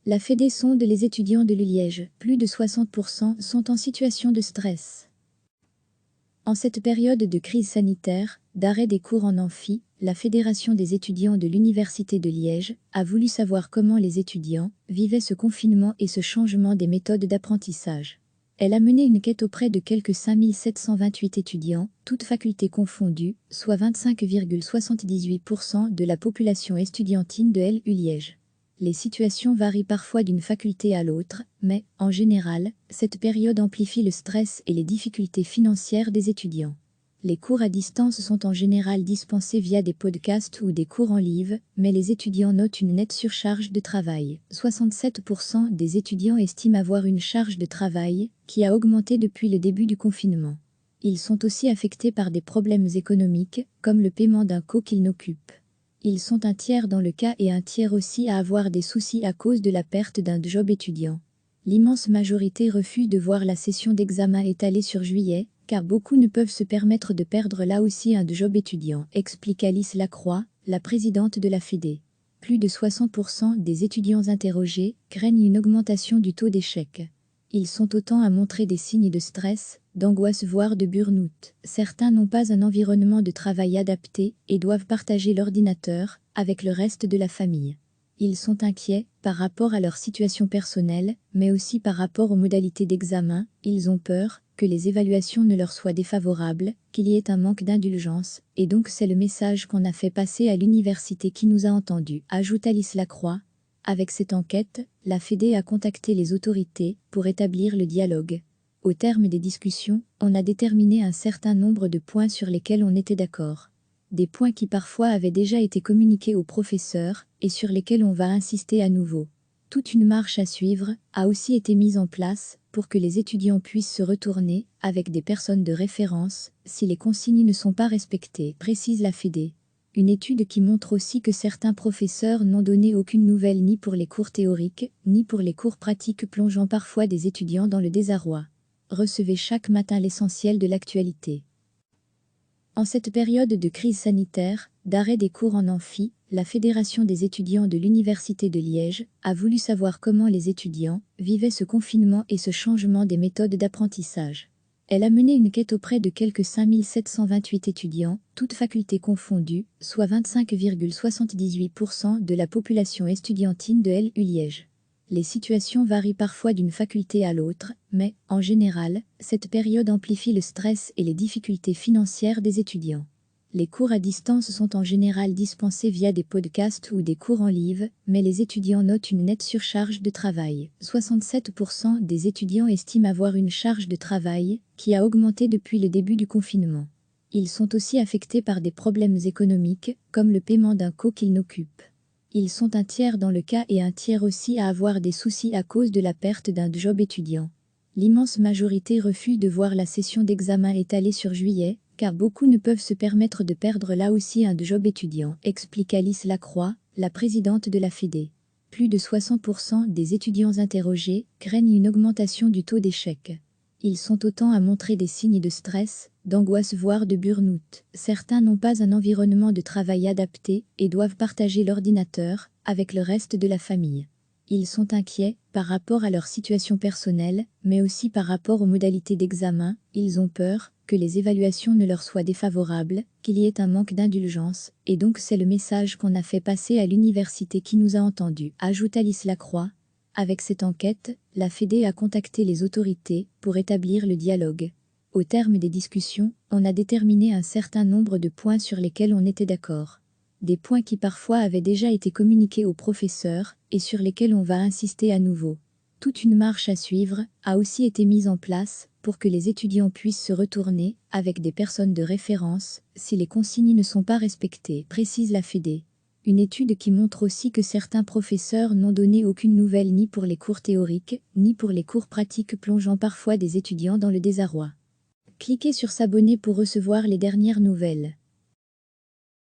La Fédé sonde les étudiants de l'Uliège. Plus de 60% sont en situation de stress. En cette période de crise sanitaire, d'arrêt des cours en amphi, la Fédération des étudiants de l'Université de Liège a voulu savoir comment les étudiants vivaient ce confinement et ce changement des méthodes d'apprentissage. Elle a mené une enquête auprès de quelques 5728 étudiants, toutes facultés confondues, soit 25,78% de la population estudiantine de l'U Liège. Les situations varient parfois d'une faculté à l'autre, mais, en général, cette période amplifie le stress et les difficultés financières des étudiants. Les cours à distance sont en général dispensés via des podcasts ou des cours en live, mais les étudiants notent une nette surcharge de travail. 67% des étudiants estiment avoir une charge de travail qui a augmenté depuis le début du confinement. Ils sont aussi affectés par des problèmes économiques, comme le paiement d'un co qu'ils n'occupent. Ils sont un tiers dans le cas et un tiers aussi à avoir des soucis à cause de la perte d'un job étudiant. L'immense majorité refuse de voir la session d'examen étalée sur juillet, car beaucoup ne peuvent se permettre de perdre là aussi un job étudiant, explique Alice Lacroix, la présidente de la Fédé. Plus de 60% des étudiants interrogés craignent une augmentation du taux d'échec. Ils sont autant à montrer des signes de stress, d'angoisse voire de burn-out. Certains n'ont pas un environnement de travail adapté et doivent partager l'ordinateur avec le reste de la famille. Ils sont inquiets par rapport à leur situation personnelle, mais aussi par rapport aux modalités d'examen. Ils ont peur que les évaluations ne leur soient défavorables, qu'il y ait un manque d'indulgence, et donc c'est le message qu'on a fait passer à l'université qui nous a entendus, ajoute Alice Lacroix. Avec cette enquête, la Fédé a contacté les autorités pour établir le dialogue. Au terme des discussions, on a déterminé un certain nombre de points sur lesquels on était d'accord. Des points qui parfois avaient déjà été communiqués aux professeurs et sur lesquels on va insister à nouveau. Toute une marche à suivre a aussi été mise en place pour que les étudiants puissent se retourner avec des personnes de référence si les consignes ne sont pas respectées, précise la Fédé. Une étude qui montre aussi que certains professeurs n'ont donné aucune nouvelle ni pour les cours théoriques, ni pour les cours pratiques, plongeant parfois des étudiants dans le désarroi. Recevez chaque matin l'essentiel de l'actualité. En cette période de crise sanitaire, d'arrêt des cours en amphi, la Fédération des étudiants de l'Université de Liège a voulu savoir comment les étudiants vivaient ce confinement et ce changement des méthodes d'apprentissage. Elle a mené une enquête auprès de quelques 5728 étudiants, toutes facultés confondues, soit 25,78% de la population estudiantine de l'U Liège. Les situations varient parfois d'une faculté à l'autre, mais, en général, cette période amplifie le stress et les difficultés financières des étudiants. Les cours à distance sont en général dispensés via des podcasts ou des cours en live, mais les étudiants notent une nette surcharge de travail. 67% des étudiants estiment avoir une charge de travail qui a augmenté depuis le début du confinement. Ils sont aussi affectés par des problèmes économiques, comme le paiement d'un co qu'ils n'occupent. Ils sont un tiers dans le cas et un tiers aussi à avoir des soucis à cause de la perte d'un job étudiant. L'immense majorité refuse de voir la session d'examen étalée sur juillet, car beaucoup ne peuvent se permettre de perdre là aussi un job étudiant, explique Alice Lacroix, la présidente de la Fédé. Plus de 60% des étudiants interrogés craignent une augmentation du taux d'échec. Ils sont autant à montrer des signes de stress, d'angoisse voire de burn-out. Certains n'ont pas un environnement de travail adapté et doivent partager l'ordinateur avec le reste de la famille. Ils sont inquiets par rapport à leur situation personnelle, mais aussi par rapport aux modalités d'examen. Ils ont peur que les évaluations ne leur soient défavorables, qu'il y ait un manque d'indulgence, et donc c'est le message qu'on a fait passer à l'université qui nous a entendus, ajoute Alice Lacroix. Avec cette enquête, la Fédé a contacté les autorités pour établir le dialogue. Au terme des discussions, on a déterminé un certain nombre de points sur lesquels on était d'accord. Des points qui parfois avaient déjà été communiqués aux professeurs et sur lesquels on va insister à nouveau. Toute une marche à suivre a aussi été mise en place pour que les étudiants puissent se retourner avec des personnes de référence si les consignes ne sont pas respectées, précise la Fédé. Une étude qui montre aussi que certains professeurs n'ont donné aucune nouvelle ni pour les cours théoriques, ni pour les cours pratiques, plongeant parfois des étudiants dans le désarroi. Cliquez sur s'abonner pour recevoir les dernières nouvelles.